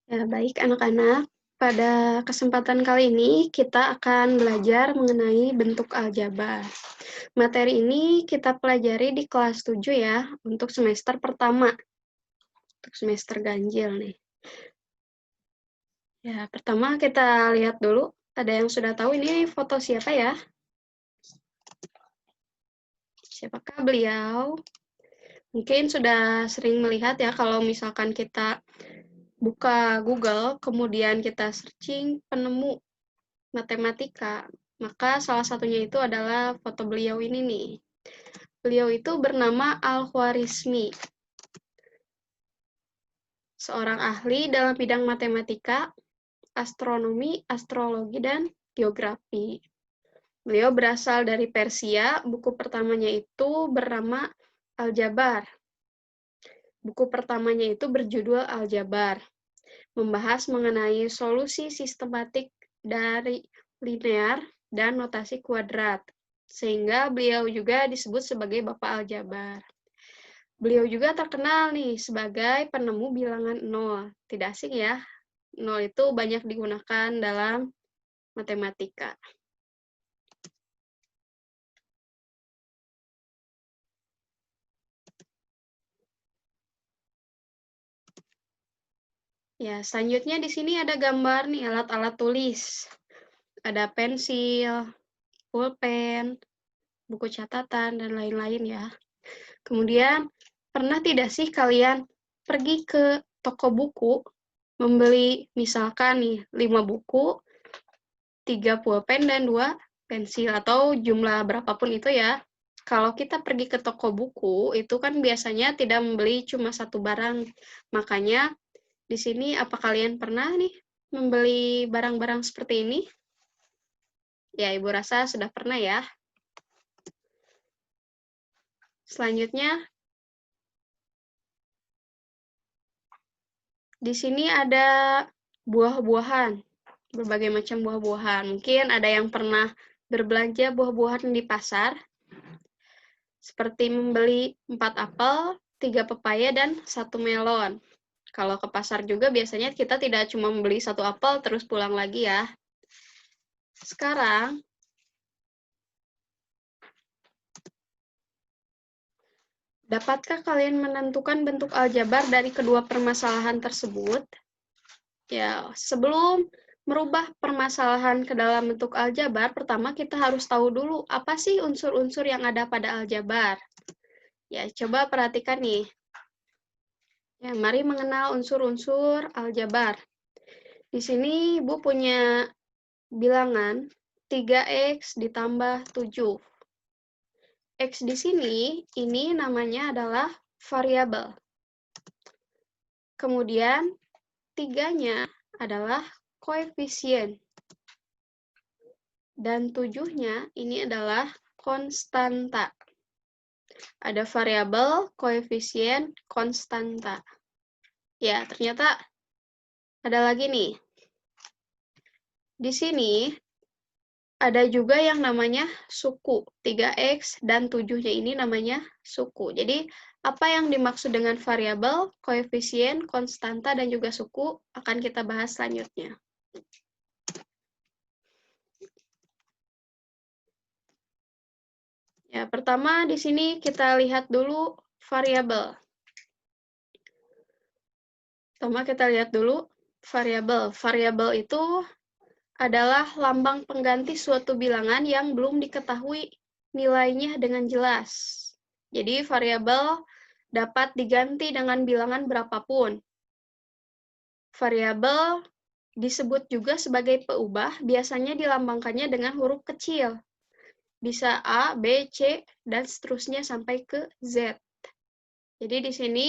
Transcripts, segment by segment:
Ya, baik anak-anak. Pada kesempatan kali ini kita akan belajar mengenai bentuk aljabar. Materi ini kita pelajari di kelas 7 ya, untuk semester pertama, untuk semester ganjil nih. Ya, pertama kita lihat dulu, ada yang sudah tahu ini foto siapa ya? Siapakah beliau? Mungkin sudah sering melihat ya kalau misalkan kita buka Google, kemudian kita searching penemu matematika, maka salah satunya itu adalah foto beliau ini nih. Beliau itu bernama Al-Khwarizmi, seorang ahli dalam bidang matematika, astronomi, astrologi, dan geografi. Beliau berasal dari Persia, buku pertamanya itu bernama Al-Jabar. Buku pertamanya itu berjudul Al-Jabar, membahas mengenai solusi sistematik dari linear dan notasi kuadrat, sehingga beliau juga disebut sebagai Bapak Aljabar. Beliau juga terkenal nih sebagai penemu bilangan nol. Tidak asing ya, nol itu banyak digunakan dalam matematika. Ya, selanjutnya di sini ada gambar nih alat-alat tulis. Ada pensil, pulpen, buku catatan, dan lain-lain ya. Kemudian, pernah tidak sih kalian pergi ke toko buku, membeli misalkan nih 5 buku, 3 pulpen, dan 2 pensil, atau jumlah berapapun itu ya. Kalau kita pergi ke toko buku, itu kan biasanya tidak membeli cuma satu barang. Makanya, di sini apa kalian pernah nih membeli barang-barang seperti ini? Ya, Ibu rasa sudah pernah ya. Selanjutnya, di sini ada buah-buahan, berbagai macam buah-buahan. Mungkin ada yang pernah berbelanja buah-buahan di pasar, seperti membeli 4 apel, 3 pepaya, dan 1 melon. Kalau ke pasar juga biasanya kita tidak cuma membeli 1 apel terus pulang lagi ya. Sekarang, dapatkah kalian menentukan bentuk aljabar dari kedua permasalahan tersebut? Ya, sebelum merubah permasalahan ke dalam bentuk aljabar, pertama kita harus tahu dulu apa sih unsur-unsur yang ada pada aljabar. Ya, coba perhatikan nih. Ya, mari mengenal unsur-unsur aljabar. Di sini Ibu punya bilangan 3x ditambah 7. X di sini, ini namanya adalah variabel. Kemudian, 3-nya adalah koefisien. Dan 7-nya ini adalah konstanta. Ada variabel, koefisien, konstanta. Ya, ternyata ada lagi nih. Di sini ada juga yang namanya suku. 3x dan 7-nya ini namanya suku. Jadi, apa yang dimaksud dengan variabel, koefisien, konstanta, dan juga suku akan kita bahas selanjutnya. Ya, pertama di sini kita lihat dulu variabel. Pertama kita lihat dulu variabel. Variabel itu adalah lambang pengganti suatu bilangan yang belum diketahui nilainya dengan jelas. Jadi variabel dapat diganti dengan bilangan berapapun. Variabel disebut juga sebagai peubah, biasanya dilambangkannya dengan huruf kecil. Bisa A, B, C, dan seterusnya sampai ke Z. Jadi di sini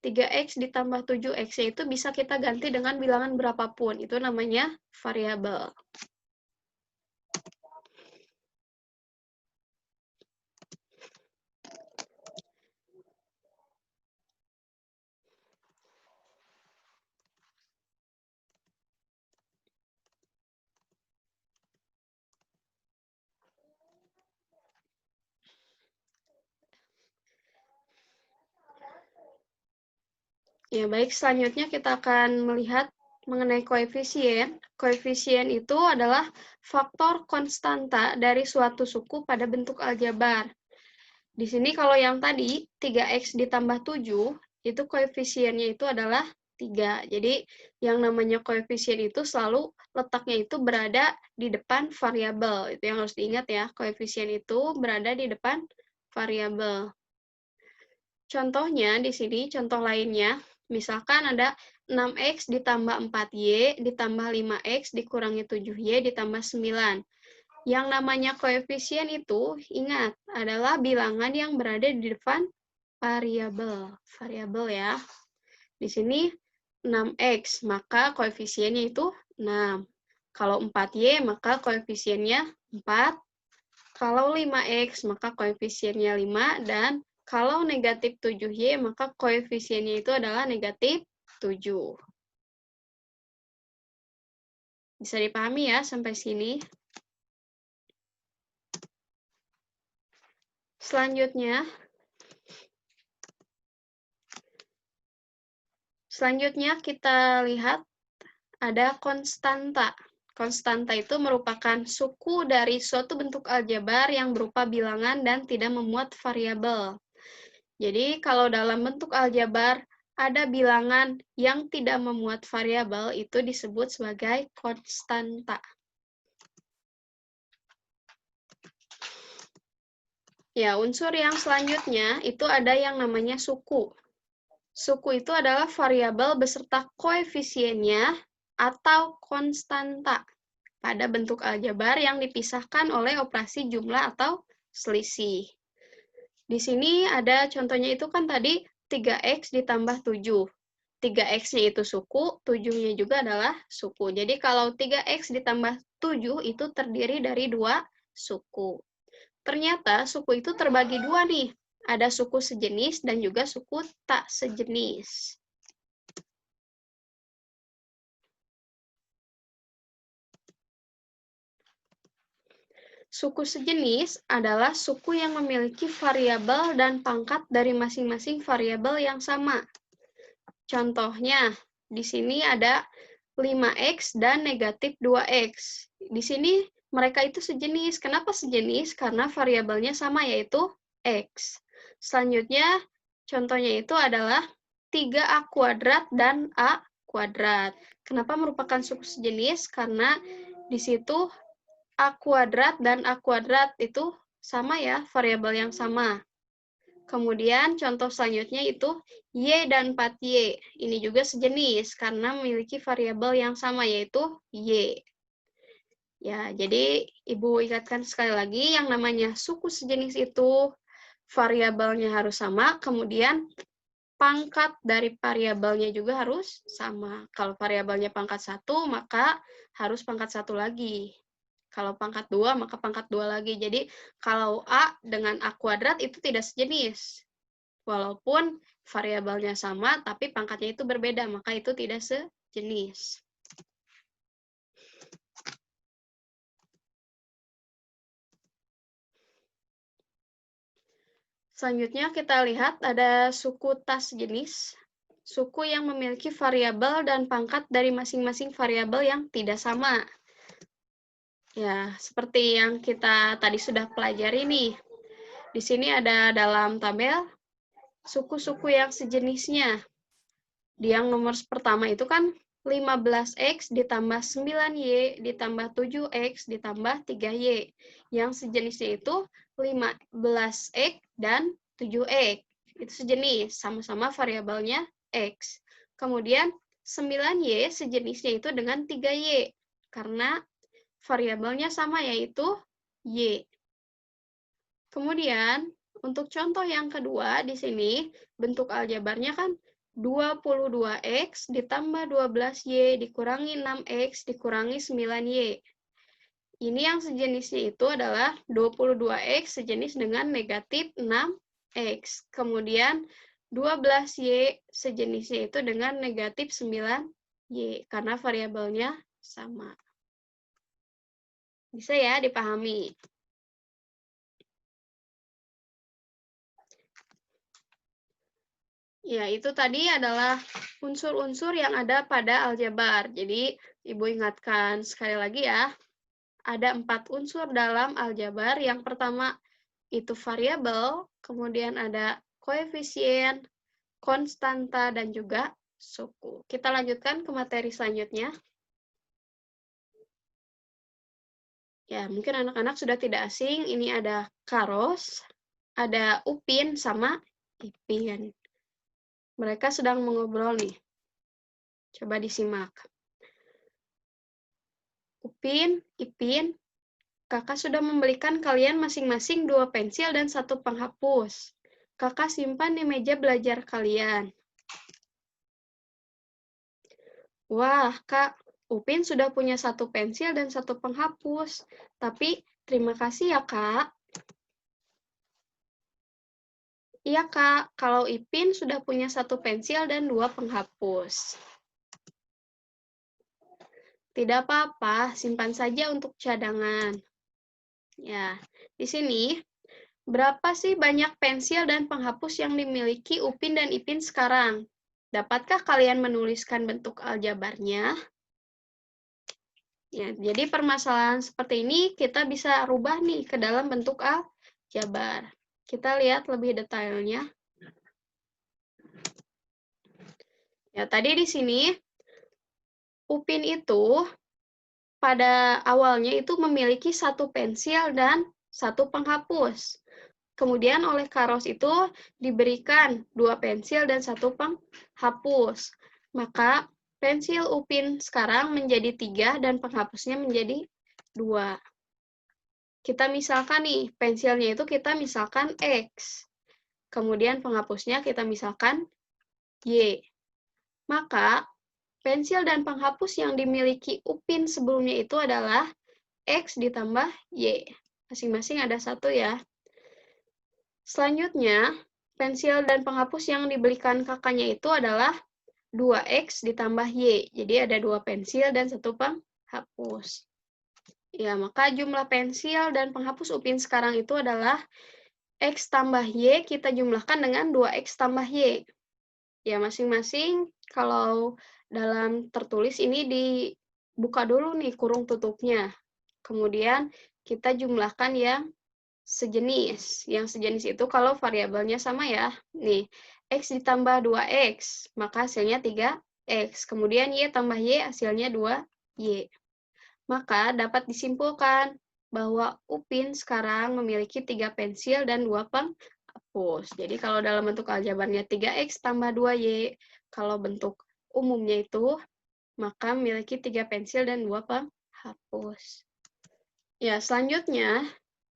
3x ditambah 7x itu bisa kita ganti dengan bilangan berapapun. Itu namanya variabel. Ya, baik. Selanjutnya kita akan melihat mengenai koefisien. Koefisien itu adalah faktor konstanta dari suatu suku pada bentuk aljabar. Di sini kalau yang tadi 3x ditambah 7, itu koefisiennya itu adalah 3. Jadi yang namanya koefisien itu selalu letaknya itu berada di depan variabel. Itu yang harus diingat ya, koefisien itu berada di depan variabel. Contohnya di sini, contoh lainnya, misalkan ada 6x ditambah 4y ditambah 5x dikurangi 7y ditambah 9. Yang namanya koefisien itu, ingat, adalah bilangan yang berada di depan variabel. Variabel ya. Di sini 6x, maka koefisiennya itu 6. Kalau 4y, maka koefisiennya 4. Kalau 5x, maka koefisiennya 5. Dan kalau negatif 7y, maka koefisiennya itu adalah negatif 7. Bisa dipahami ya sampai sini? Selanjutnya kita lihat ada konstanta. Konstanta itu merupakan suku dari suatu bentuk aljabar yang berupa bilangan dan tidak memuat variabel. Jadi kalau dalam bentuk aljabar ada bilangan yang tidak memuat variabel, itu disebut sebagai konstanta. Ya, unsur yang selanjutnya itu ada yang namanya suku. Suku itu adalah variabel beserta koefisiennya atau konstanta pada bentuk aljabar yang dipisahkan oleh operasi jumlah atau selisih. Di sini ada contohnya itu kan tadi 3x ditambah 7. 3x-nya itu suku, 7-nya juga adalah suku. Jadi kalau 3x ditambah 7 itu terdiri dari 2 suku. Ternyata suku itu terbagi 2 nih. Ada suku sejenis dan juga suku tak sejenis. Suku sejenis adalah suku yang memiliki variabel dan pangkat dari masing-masing variabel yang sama. Contohnya, di sini ada 5x dan negatif 2x. Di sini mereka itu sejenis. Kenapa sejenis? Karena variabelnya sama, yaitu x. Selanjutnya, contohnya itu adalah 3a kuadrat dan a kuadrat. Kenapa merupakan suku sejenis? Karena di situ a kuadrat dan a kuadrat itu sama ya, variabel yang sama. Kemudian contoh selanjutnya itu y dan 4y. Ini juga sejenis karena memiliki variabel yang sama, yaitu y. Ya, jadi Ibu ingatkan sekali lagi, yang namanya suku sejenis itu variabelnya harus sama, kemudian pangkat dari variabelnya juga harus sama. Kalau variabelnya pangkat 1, maka harus pangkat 1 lagi. Kalau pangkat 2, maka pangkat 2 lagi. Jadi, kalau A dengan A kuadrat itu tidak sejenis. Walaupun variabelnya sama, tapi pangkatnya itu berbeda, maka itu tidak sejenis. Selanjutnya kita lihat ada suku tak sejenis. Suku yang memiliki variabel dan pangkat dari masing-masing variabel yang tidak sama. Ya, seperti yang kita tadi sudah pelajari nih. Di sini ada dalam tabel suku-suku yang sejenisnya. Di yang nomor pertama itu kan 15x ditambah 9y ditambah 7x ditambah 3y. Yang sejenisnya itu 15x dan 7x. Itu sejenis, sama-sama variabelnya x. Kemudian 9y sejenisnya itu dengan 3y. Karena variabelnya sama, yaitu y. Kemudian, untuk contoh yang kedua, di sini bentuk aljabarnya kan 22x ditambah 12y dikurangi 6x dikurangi 9y. Ini yang sejenisnya itu adalah 22x sejenis dengan negatif 6x. Kemudian 12y sejenisnya itu dengan negatif 9y, karena variabelnya sama. Bisa ya dipahami? Ya, itu tadi adalah unsur-unsur yang ada pada aljabar. Jadi, Ibu ingatkan sekali lagi ya, ada 4 unsur dalam aljabar. Yang pertama itu variabel, kemudian ada koefisien, konstanta, dan juga suku. Kita lanjutkan ke materi selanjutnya. Ya, mungkin anak-anak sudah tidak asing, ini ada Karos, ada Upin, sama Ipin. Mereka sedang mengobrol nih. Coba disimak. Upin, Ipin, Kakak sudah membelikan kalian masing-masing 2 pensil dan 1 penghapus. Kakak simpan di meja belajar kalian. Wah, Kak, Upin sudah punya 1 pensil dan 1 penghapus. Tapi, terima kasih ya, Kak. Iya, Kak, kalau Ipin sudah punya 1 pensil dan 2 penghapus. Tidak apa-apa, simpan saja untuk cadangan. Ya, di sini berapa sih banyak pensil dan penghapus yang dimiliki Upin dan Ipin sekarang? Dapatkah kalian menuliskan bentuk aljabarnya? Ya, jadi permasalahan seperti ini kita bisa rubah nih ke dalam bentuk aljabar. Kita lihat lebih detailnya. Ya, tadi di sini Upin itu pada awalnya itu memiliki 1 pensil dan 1 penghapus. Kemudian oleh Karos itu diberikan 2 pensil dan 1 penghapus. Maka pensil Upin sekarang menjadi 3 dan penghapusnya menjadi 2. Kita misalkan nih, pensilnya itu kita misalkan X. Kemudian penghapusnya kita misalkan Y. Maka pensil dan penghapus yang dimiliki Upin sebelumnya itu adalah X ditambah Y. Masing-masing ada 1 ya. Selanjutnya, pensil dan penghapus yang diberikan kakaknya itu adalah 2X ditambah Y. Jadi ada 2 pensil dan 1 penghapus. Ya, maka jumlah pensil dan penghapus Upin sekarang itu adalah X tambah Y, kita jumlahkan dengan 2X tambah Y. Ya, masing-masing kalau dalam tertulis ini dibuka dulu nih kurung tutupnya. Kemudian kita jumlahkan yang sejenis. Yang sejenis itu kalau variabelnya sama ya. Nih, X ditambah 2X, maka hasilnya 3X. Kemudian Y tambah Y, hasilnya 2Y. Maka dapat disimpulkan bahwa Upin sekarang memiliki 3 pensil dan 2 penghapus. Jadi kalau dalam bentuk aljabarnya 3X tambah 2Y, kalau bentuk umumnya itu, maka memiliki 3 pensil dan 2 penghapus. Ya, selanjutnya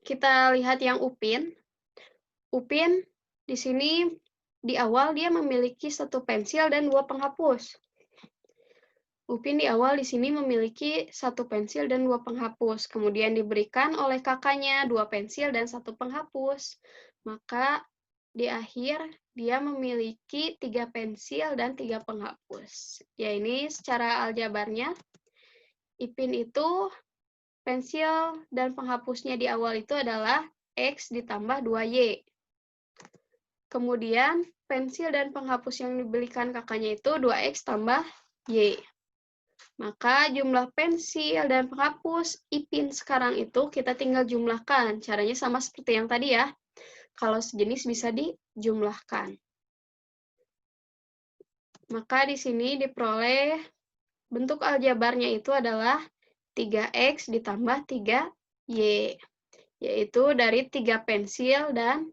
kita lihat yang Upin. Upin di sini di awal dia memiliki 1 pensil dan 2 penghapus. Upin di awal di sini memiliki 1 pensil dan 2 penghapus. Kemudian diberikan oleh kakaknya 2 pensil dan 1 penghapus. Maka di akhir dia memiliki 3 pensil dan 3 penghapus. Ya, ini secara aljabarnya. Ipin itu pensil dan penghapusnya di awal itu adalah X ditambah 2Y. Kemudian pensil dan penghapus yang diberikan kakaknya itu 2X tambah Y. Maka jumlah pensil dan penghapus Ipin sekarang itu kita tinggal jumlahkan. Caranya sama seperti yang tadi ya. Kalau sejenis bisa dijumlahkan. Maka di sini diperoleh bentuk aljabarnya itu adalah 3X ditambah 3Y. Yaitu dari 3 pensil dan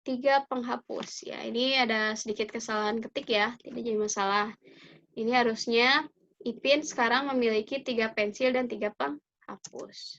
3 penghapus. Ya, ini ada sedikit kesalahan ketik ya, tidak jadi masalah. Ini harusnya Ipin sekarang memiliki 3 pensil dan 3 penghapus.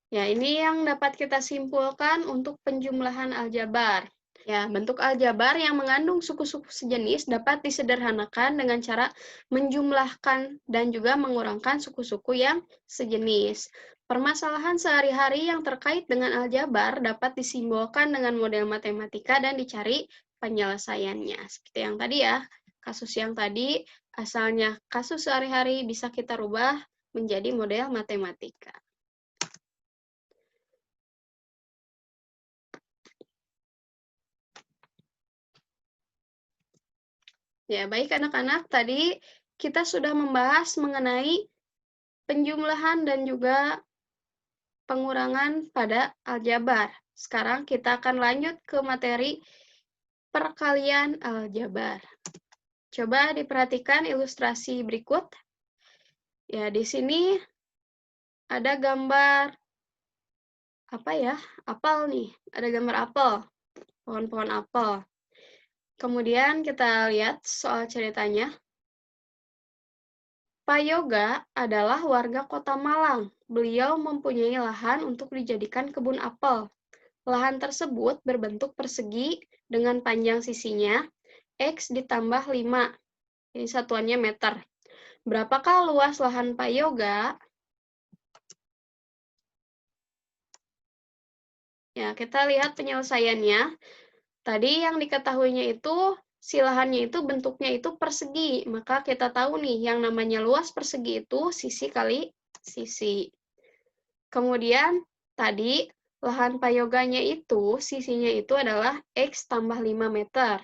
Ya, ini yang dapat kita simpulkan untuk penjumlahan aljabar. Ya, bentuk aljabar yang mengandung suku-suku sejenis dapat disederhanakan dengan cara menjumlahkan dan juga mengurangkan suku-suku yang sejenis. Permasalahan sehari-hari yang terkait dengan aljabar dapat disimbolkan dengan model matematika dan dicari penyelesaiannya. Seperti yang tadi ya, kasus yang tadi asalnya kasus sehari-hari bisa kita rubah menjadi model matematika. Ya, baik anak-anak, tadi kita sudah membahas mengenai penjumlahan dan juga pengurangan pada aljabar. Sekarang kita akan lanjut ke materi perkalian aljabar. Coba diperhatikan ilustrasi berikut. Ya, di sini ada gambar apa ya? Apel nih. Ada gambar apel, pohon-pohon apel. Kemudian kita lihat soal ceritanya. Pak Yoga adalah warga Kota Malang. Beliau mempunyai lahan untuk dijadikan kebun apel. Lahan tersebut berbentuk persegi dengan panjang sisinya X ditambah 5. Ini satuannya meter. Berapakah luas lahan Pak Yoga? Ya, kita lihat penyelesaiannya. Tadi yang diketahuinya itu, si lahannya itu bentuknya itu persegi. Maka kita tahu nih, yang namanya luas persegi itu sisi kali sisi. Kemudian, tadi lahan payoganya itu, sisinya itu adalah X tambah 5 meter.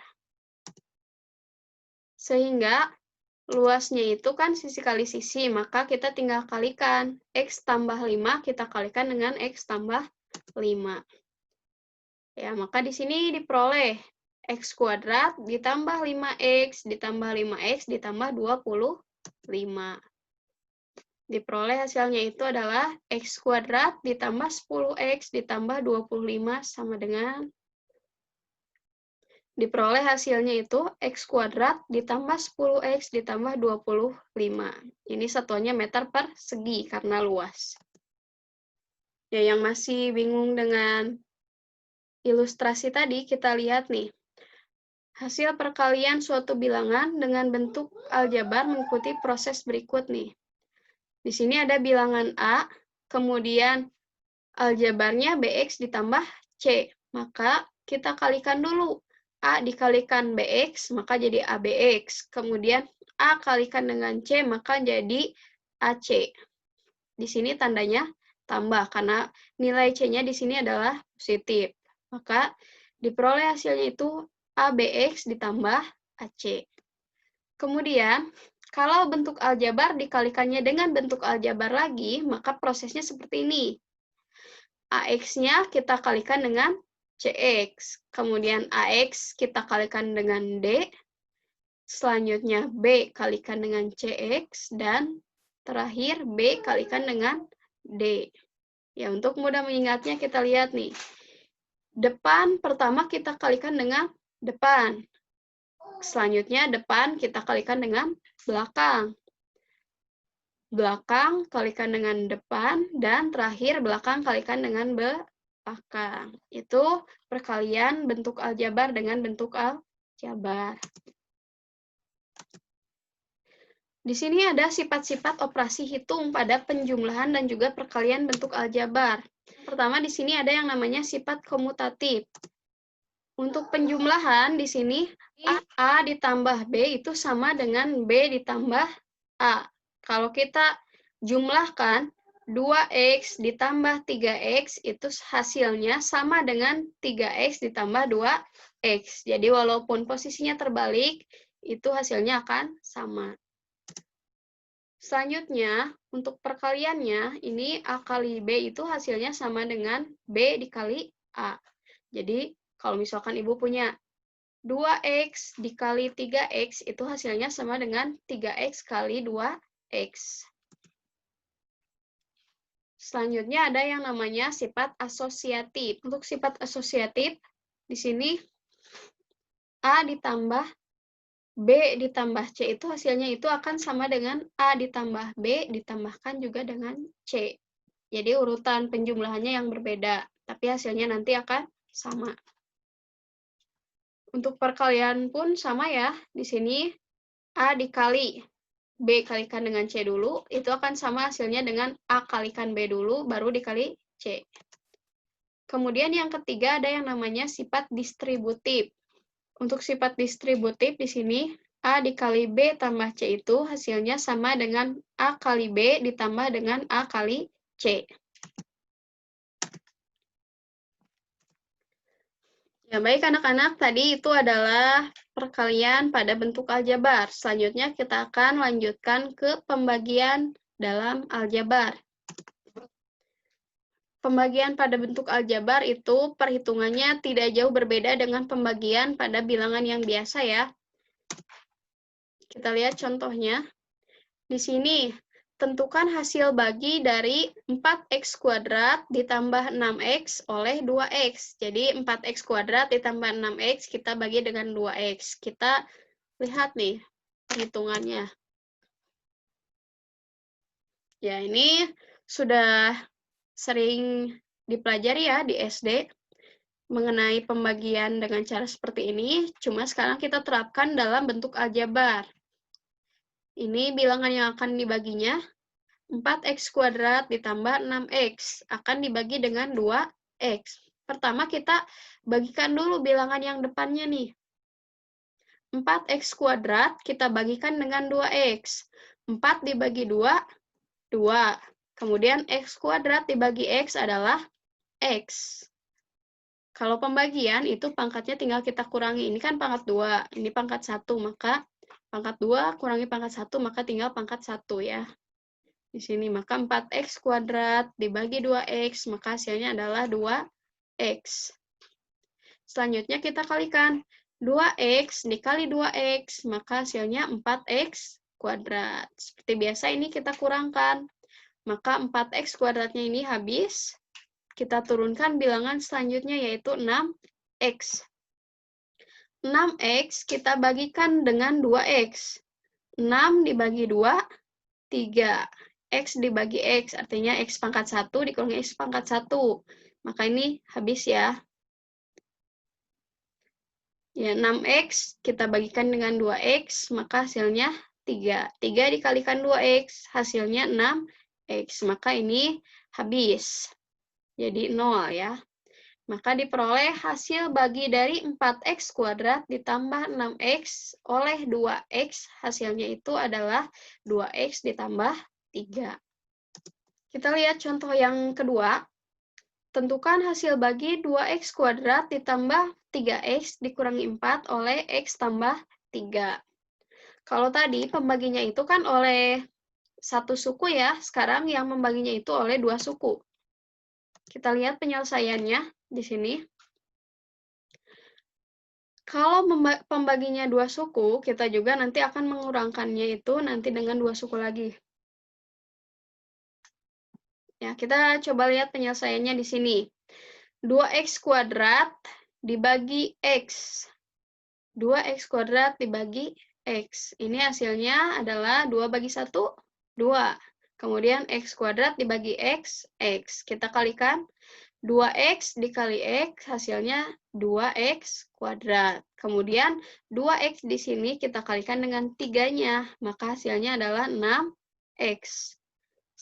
Sehingga luasnya itu kan sisi kali sisi, maka kita tinggal kalikan. X tambah 5 kita kalikan dengan X tambah 5. Ya, maka di sini diperoleh X kuadrat ditambah 5X ditambah 5X ditambah 25. Diperoleh hasilnya itu adalah X kuadrat ditambah 10X ditambah 25 sama dengan diperoleh hasilnya itu X kuadrat ditambah 10X ditambah 25. Ini satuannya meter persegi karena luas. Ya, yang masih bingung dengan ilustrasi tadi, kita lihat nih. Hasil perkalian suatu bilangan dengan bentuk aljabar mengikuti proses berikut nih. Di sini ada bilangan A, kemudian aljabarnya BX ditambah C. Maka kita kalikan dulu. A dikalikan BX, maka jadi ABX. Kemudian A kalikan dengan C, maka jadi AC. Di sini tandanya tambah, karena nilai C-nya di sini adalah positif. Maka diperoleh hasilnya itu ABX ditambah AC. Kemudian, kalau bentuk aljabar dikalikannya dengan bentuk aljabar lagi, maka prosesnya seperti ini. AX-nya kita kalikan dengan CX. Kemudian AX kita kalikan dengan D. Selanjutnya B kalikan dengan CX. Dan terakhir B kalikan dengan D. Ya, untuk mudah mengingatnya kita lihat nih. Depan pertama kita kalikan dengan depan. Selanjutnya depan kita kalikan dengan belakang. Belakang kalikan dengan depan, dan terakhir belakang kalikan dengan belakang. Itu perkalian bentuk aljabar dengan bentuk aljabar. Di sini ada sifat-sifat operasi hitung pada penjumlahan dan juga perkalian bentuk aljabar. Pertama, di sini ada yang namanya sifat komutatif. Untuk penjumlahan, di sini A ditambah B itu sama dengan B ditambah A. Kalau kita jumlahkan 2X ditambah 3X itu hasilnya sama dengan 3X ditambah 2X. Jadi walaupun posisinya terbalik, itu hasilnya akan sama. Selanjutnya, untuk perkaliannya, ini A kali B itu hasilnya sama dengan B dikali A. Jadi, kalau misalkan Ibu punya 2X dikali 3X, itu hasilnya sama dengan 3X kali 2X. Selanjutnya ada yang namanya sifat asosiatif. Untuk sifat asosiatif, di sini A ditambah B ditambah C itu hasilnya itu akan sama dengan A ditambah B ditambahkan juga dengan C. Jadi urutan penjumlahannya yang berbeda, tapi hasilnya nanti akan sama. Untuk perkalian pun sama ya. Di sini A dikali B kalikan dengan C dulu, itu akan sama hasilnya dengan A kalikan B dulu, baru dikali C. Kemudian yang ketiga ada yang namanya sifat distributif. Untuk sifat distributif di sini, A dikali B tambah C itu hasilnya sama dengan A kali B ditambah dengan A kali C. Ya, baik anak-anak, tadi itu adalah perkalian pada bentuk aljabar. Selanjutnya kita akan lanjutkan ke pembagian dalam aljabar. Pembagian pada bentuk aljabar itu perhitungannya tidak jauh berbeda dengan pembagian pada bilangan yang biasa ya. Kita lihat contohnya. Di sini, tentukan hasil bagi dari 4x kuadrat ditambah 6x oleh 2x. Jadi 4x kuadrat ditambah 6x kita bagi dengan 2x. Kita lihat nih perhitungannya. Ya, ini sudah sering dipelajari ya di SD mengenai pembagian dengan cara seperti ini. Cuma sekarang kita terapkan dalam bentuk aljabar. Ini bilangan yang akan dibaginya. 4x kuadrat ditambah 6x akan dibagi dengan 2x. Pertama kita bagikan dulu bilangan yang depannya nih. 4x kuadrat kita bagikan dengan 2x. 4 dibagi 2, 2. Kemudian x kuadrat dibagi x adalah x. Kalau pembagian itu pangkatnya tinggal kita kurangi. Ini kan pangkat 2, ini pangkat 1, maka pangkat 2 kurangi pangkat 1, maka tinggal pangkat 1 ya. Di sini, maka 4x kuadrat dibagi 2x, maka hasilnya adalah 2x. Selanjutnya kita kalikan. 2x dikali 2x, maka hasilnya 4x kuadrat. Seperti biasa ini kita kurangkan. Maka 4x kuadratnya ini habis. Kita turunkan bilangan selanjutnya yaitu 6x. 6x kita bagikan dengan 2x. 6 dibagi 2, 3. X dibagi X, artinya X pangkat 1 dikurangi X pangkat 1. Maka ini habis ya. Ya, 6X kita bagikan dengan 2X, maka hasilnya 3. 3 dikalikan 2X, hasilnya 6X. Maka ini habis. Jadi 0 ya. Maka diperoleh hasil bagi dari 4x kuadrat ditambah 6x oleh 2x. Hasilnya itu adalah 2x ditambah 3. Kita lihat contoh yang kedua. Tentukan hasil bagi 2x kuadrat ditambah 3x dikurangi 4 oleh x tambah 3. Kalau tadi pembaginya itu kan oleh satu suku ya, sekarang yang membaginya itu oleh dua suku. Kita lihat penyelesaiannya di sini. Kalau pembaginya dua suku, kita juga nanti akan mengurangkannya itu nanti dengan dua suku lagi. Ya, kita coba lihat penyelesaiannya di sini. 2x kuadrat dibagi x. 2x kuadrat dibagi x. Ini hasilnya adalah 2 bagi 1, 2. Kemudian x kuadrat dibagi x, x. Kita kalikan. 2x dikali x, hasilnya 2x kuadrat. Kemudian 2x di sini kita kalikan dengan 3-nya, maka hasilnya adalah 6x.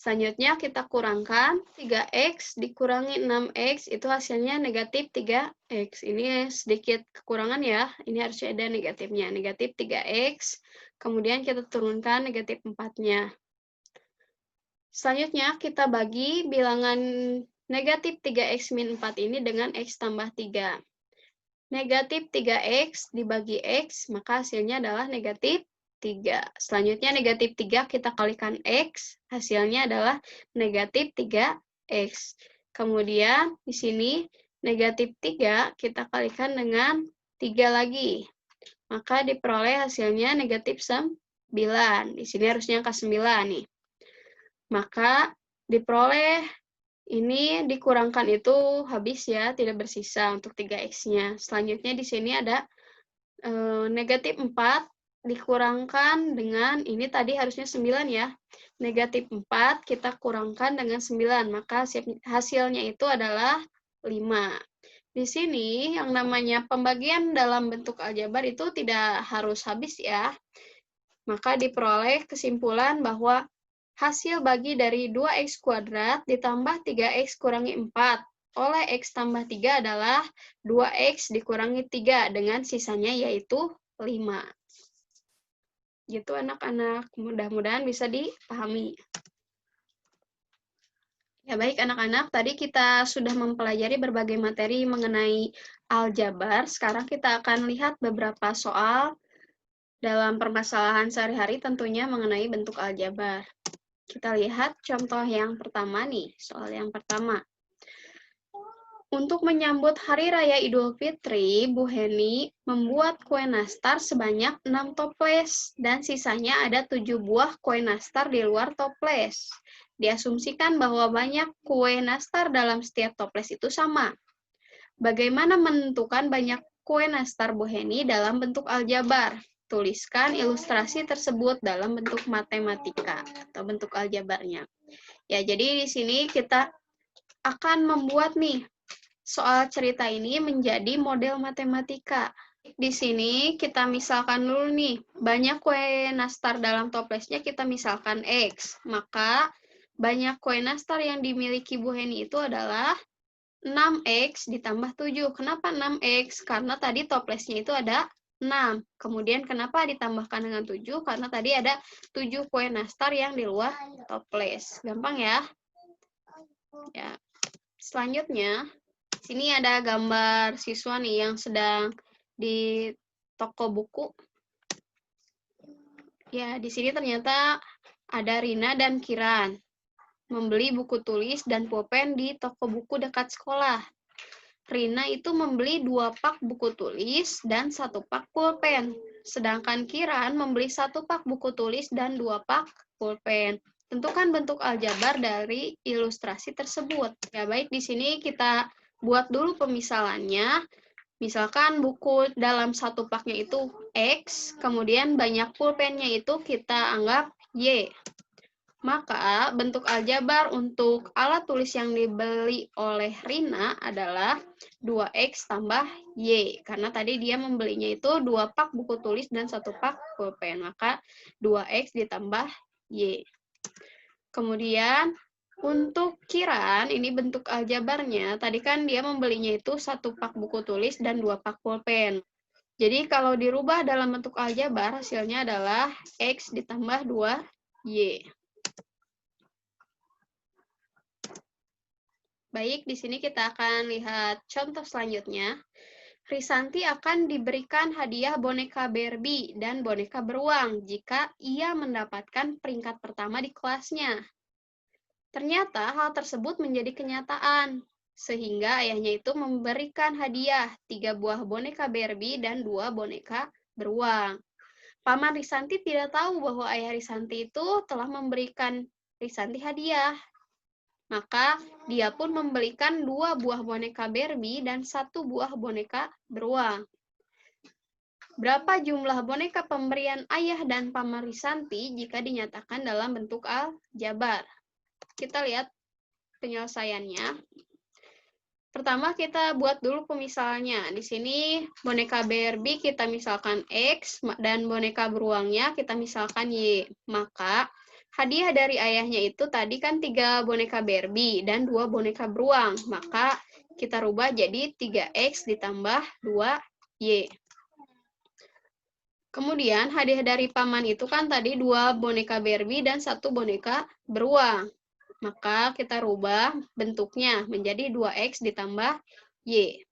Selanjutnya kita kurangkan 3x dikurangi 6x, itu hasilnya negatif 3x. Ini sedikit kekurangan ya, ini harusnya ada negatifnya. Negatif 3x, kemudian kita turunkan negatif 4-nya. Selanjutnya kita bagi bilangan negatif 3x min 4 ini dengan x tambah 3. Negatif 3x dibagi x, maka hasilnya adalah negatif 3. Selanjutnya negatif 3 kita kalikan x, hasilnya adalah negatif 3x. Kemudian di sini negatif 3 kita kalikan dengan 3 lagi. Maka diperoleh hasilnya negatif 9. Di sini harusnya angka 9 nih. Maka diperoleh ini dikurangkan itu habis ya, tidak bersisa untuk 3x-nya. Selanjutnya di sini ada negatif 4 dikurangkan dengan, ini tadi harusnya 9 ya. Negatif 4 kita kurangkan dengan 9, maka hasilnya itu adalah 5. Di sini yang namanya pembagian dalam bentuk aljabar itu tidak harus habis ya. Maka diperoleh kesimpulan bahwa hasil bagi dari 2x kuadrat ditambah 3x kurangi 4 oleh x tambah 3 adalah 2x dikurangi 3 dengan sisanya yaitu 5. Gitu anak-anak, mudah-mudahan bisa dipahami. Ya baik anak-anak, tadi kita sudah mempelajari berbagai materi mengenai aljabar, sekarang kita akan lihat beberapa soal dalam permasalahan sehari-hari tentunya mengenai bentuk aljabar. Kita lihat contoh yang pertama nih, soal yang pertama. Untuk menyambut Hari Raya Idul Fitri, Bu Heni membuat kue nastar sebanyak 6 toples dan sisanya ada 7 buah kue nastar di luar toples. Diasumsikan bahwa banyak kue nastar dalam setiap toples itu sama. Bagaimana menentukan banyak kue nastar Bu Heni dalam bentuk aljabar? Tuliskan ilustrasi tersebut dalam bentuk matematika atau bentuk aljabarnya. Ya, jadi di sini kita akan membuat nih soal cerita ini menjadi model matematika. Di sini kita misalkan dulu nih, banyak kue nastar dalam toplesnya kita misalkan X. Maka banyak kue nastar yang dimiliki Bu Heni itu adalah 6X ditambah 7. Kenapa 6X? Karena tadi toplesnya itu ada 6. Kemudian kenapa ditambahkan dengan 7? Karena tadi ada 7 kue nastar yang di luar toples. Gampang ya? Ya. Selanjutnya, sini ada gambar siswa nih yang sedang di toko buku. Ya, di sini ternyata ada Rina dan Kiran membeli buku tulis dan pulpen di toko buku dekat sekolah. Rina itu membeli 2 pak buku tulis dan 1 pak pulpen. Sedangkan Kiran membeli 1 pak buku tulis dan 2 pak pulpen. Tentukan bentuk aljabar dari ilustrasi tersebut. Ya, baik, di sini kita buat dulu pemisalannya. Misalkan buku dalam 1 paknya itu X, kemudian banyak pulpennya itu kita anggap Y. Maka bentuk aljabar untuk alat tulis yang dibeli oleh Rina adalah 2X tambah Y. Karena tadi dia membelinya itu 2 pak buku tulis dan 1 pak pulpen. Maka 2X ditambah Y. Kemudian untuk Kiran, ini bentuk aljabarnya. Tadi kan dia membelinya itu 1 pak buku tulis dan 2 pak pulpen. Jadi kalau dirubah dalam bentuk aljabar, hasilnya adalah X ditambah 2Y. Baik, di sini kita akan lihat contoh selanjutnya. Risanti akan diberikan hadiah boneka Barbie dan boneka beruang jika ia mendapatkan peringkat pertama di kelasnya. Ternyata hal tersebut menjadi kenyataan, sehingga ayahnya itu memberikan hadiah 3 buah boneka Barbie dan 2 boneka beruang. Paman Risanti tidak tahu bahwa ayah Risanti itu telah memberikan Risanti hadiah. Maka dia pun membelikan 2 buah boneka Barbie dan 1 buah boneka beruang. Berapa jumlah boneka pemberian ayah dan paman Risanti jika dinyatakan dalam bentuk aljabar? Kita lihat penyelesaiannya. Pertama kita buat dulu pemisalannya. Di sini boneka Barbie kita misalkan X dan boneka beruangnya kita misalkan Y. Maka hadiah dari ayahnya itu tadi kan 3 boneka Barbie dan 2 boneka beruang. Maka kita rubah jadi 3X ditambah 2Y. Kemudian hadiah dari paman itu kan tadi 2 boneka Barbie dan 1 boneka beruang. Maka kita rubah bentuknya menjadi 2X ditambah Y.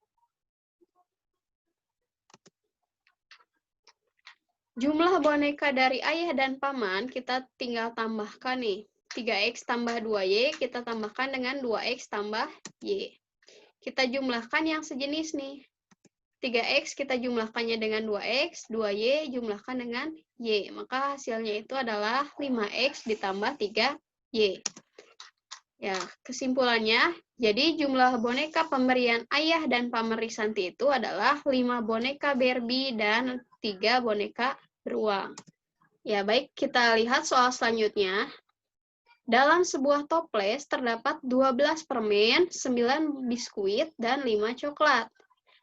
Jumlah boneka dari ayah dan paman kita tinggal tambahkan nih. 3X tambah 2Y kita tambahkan dengan 2X tambah Y. Kita jumlahkan yang sejenis nih. 3X kita jumlahkannya dengan 2X, 2Y jumlahkan dengan Y. Maka hasilnya itu adalah 5X ditambah 3Y. Ya, kesimpulannya, jadi jumlah boneka pemberian ayah dan paman Risanti itu adalah 5 boneka Barbie dan 3 boneka beruang. Ya, baik, kita lihat soal selanjutnya. Dalam sebuah toples terdapat 12 permen, 9 biskuit, dan 5 coklat.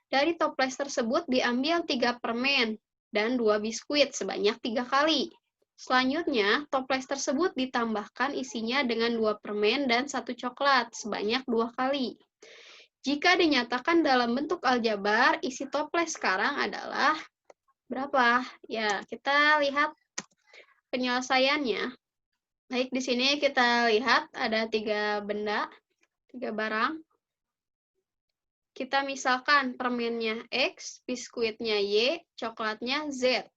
Dari toples tersebut diambil 3 permen dan 2 biskuit sebanyak 3 kali. Selanjutnya, toples tersebut ditambahkan isinya dengan 2 permen dan 1 coklat sebanyak 2 kali. Jika dinyatakan dalam bentuk aljabar, isi toples sekarang adalah berapa? Ya, kita lihat penyelesaiannya. Baik, di sini kita lihat ada 3 benda, 3 barang. Kita misalkan permennya X, biskuitnya Y, coklatnya Z.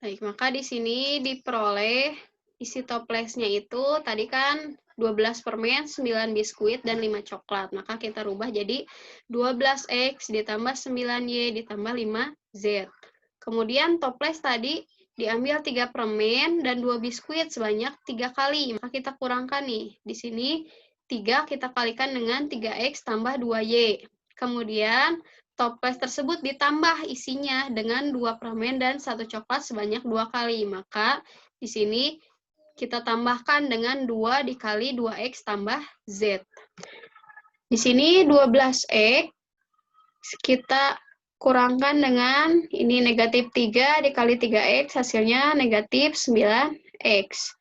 Baik, maka di sini diperoleh isi toplesnya itu tadi kan 12 permen, 9 biskuit, dan 5 coklat. Maka kita rubah jadi 12X ditambah 9Y ditambah 5Z. Kemudian toples tadi diambil 3 permen dan 2 biskuit sebanyak 3 kali. Maka kita kurangkan nih. Di sini 3 kita kalikan dengan 3X tambah 2Y. Kemudian toples tersebut ditambah isinya dengan 2 permen dan 1 coklat sebanyak 2 kali. Maka di sini kita tambahkan dengan 2 dikali 2X tambah Z. Di sini 12X kita kurangkan dengan ini negatif 3 dikali 3X, hasilnya negatif 9X.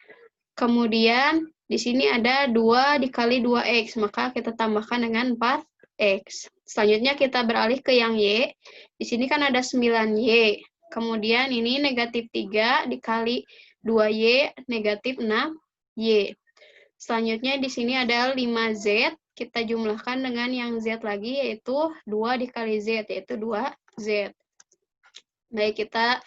Kemudian di sini ada 2 dikali 2X, maka kita tambahkan dengan 4X. Selanjutnya kita beralih ke yang Y. Di sini kan ada 9Y. Kemudian ini negatif 3 dikali 2Y, negatif 6Y. Selanjutnya di sini ada 5Z. Kita jumlahkan dengan yang Z lagi, yaitu 2 dikali Z, yaitu 2Z. Baik, kita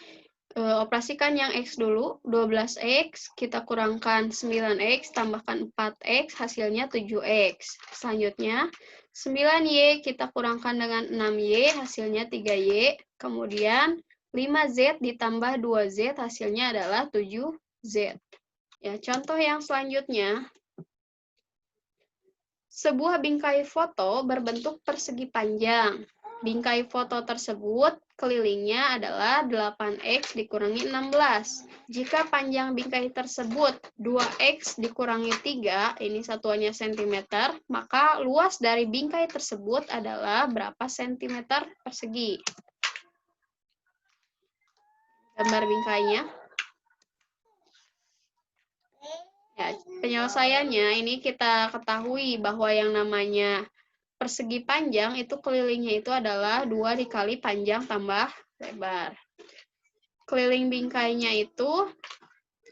operasikan yang X dulu, 12X, kita kurangkan 9X, tambahkan 4X, hasilnya 7X. Selanjutnya, 9Y kita kurangkan dengan 6Y, hasilnya 3Y. Kemudian, 5Z ditambah 2Z, hasilnya adalah 7Z. Ya, contoh yang selanjutnya, sebuah bingkai foto berbentuk persegi panjang. Bingkai foto tersebut kelilingnya adalah 8X dikurangi 16. Jika panjang bingkai tersebut 2X dikurangi 3, ini satuannya cm, maka luas dari bingkai tersebut adalah berapa cm persegi? Gambar bingkainya. Ya, penyelesaiannya ini kita ketahui bahwa yang namanya persegi panjang itu kelilingnya itu adalah 2 dikali panjang tambah lebar. Keliling bingkainya itu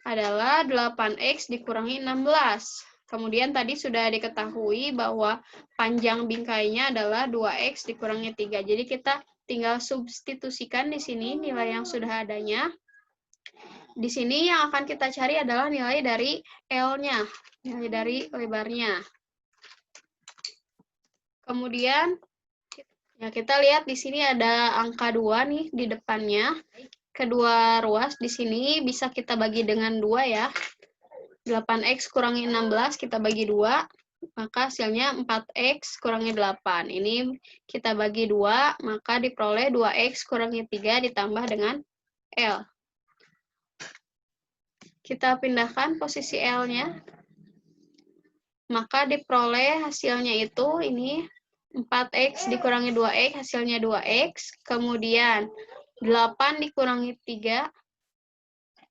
adalah 8X dikurangi 16. Kemudian tadi sudah diketahui bahwa panjang bingkainya adalah 2X dikurangi 3. Jadi kita tinggal substitusikan di sini nilai yang sudah adanya. Di sini yang akan kita cari adalah nilai dari L-nya, nilai dari lebarnya. Kemudian ya kita lihat di sini ada angka 2 nih di depannya. Kedua ruas di sini bisa kita bagi dengan 2 ya. 8X kurangi 16 kita bagi 2, maka hasilnya 4X kurangi 8. Ini kita bagi 2, maka diperoleh 2X kurangi 3 ditambah dengan L. Kita pindahkan posisi L-nya. Maka diperoleh hasilnya itu ini 4X dikurangi 2X, hasilnya 2X. Kemudian 8 dikurangi 3.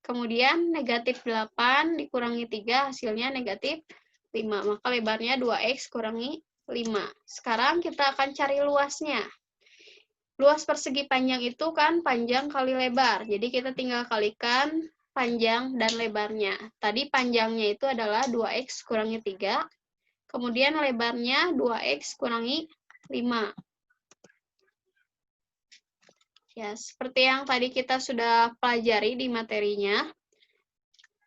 Kemudian negatif 8 dikurangi 3, hasilnya negatif 5. Maka lebarnya 2X kurangi 5. Sekarang kita akan cari luasnya. Luas persegi panjang itu kan panjang kali lebar. Jadi kita tinggal kalikan panjang dan lebarnya. Tadi panjangnya itu adalah 2X kurangi 3. Kemudian lebarnya 2X kurangi 5. Ya, seperti yang tadi kita sudah pelajari di materinya.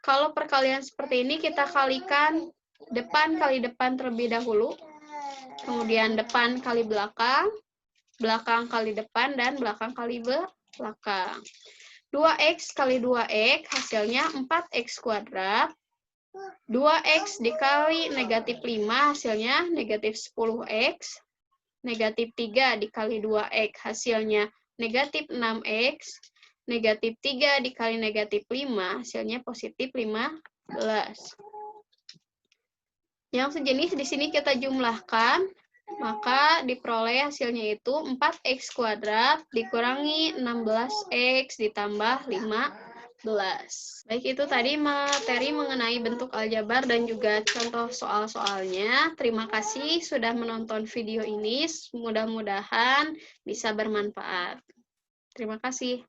Kalau perkalian seperti ini kita kalikan depan kali depan terlebih dahulu. Kemudian depan kali belakang, belakang kali depan, dan belakang kali belakang. 2X kali 2X hasilnya 4X kuadrat. 2X dikali negatif 5 hasilnya negatif 10X. Negatif 3 dikali 2X hasilnya negatif 6X. Negatif 3 dikali negatif 5 hasilnya positif 15. Yang sejenis di sini kita jumlahkan, maka diperoleh hasilnya itu 4X kuadrat dikurangi 16X ditambah 15. Baik, itu tadi materi mengenai bentuk aljabar dan juga contoh soal-soalnya. Terima kasih sudah menonton video ini. Mudah-mudahan bisa bermanfaat. Terima kasih.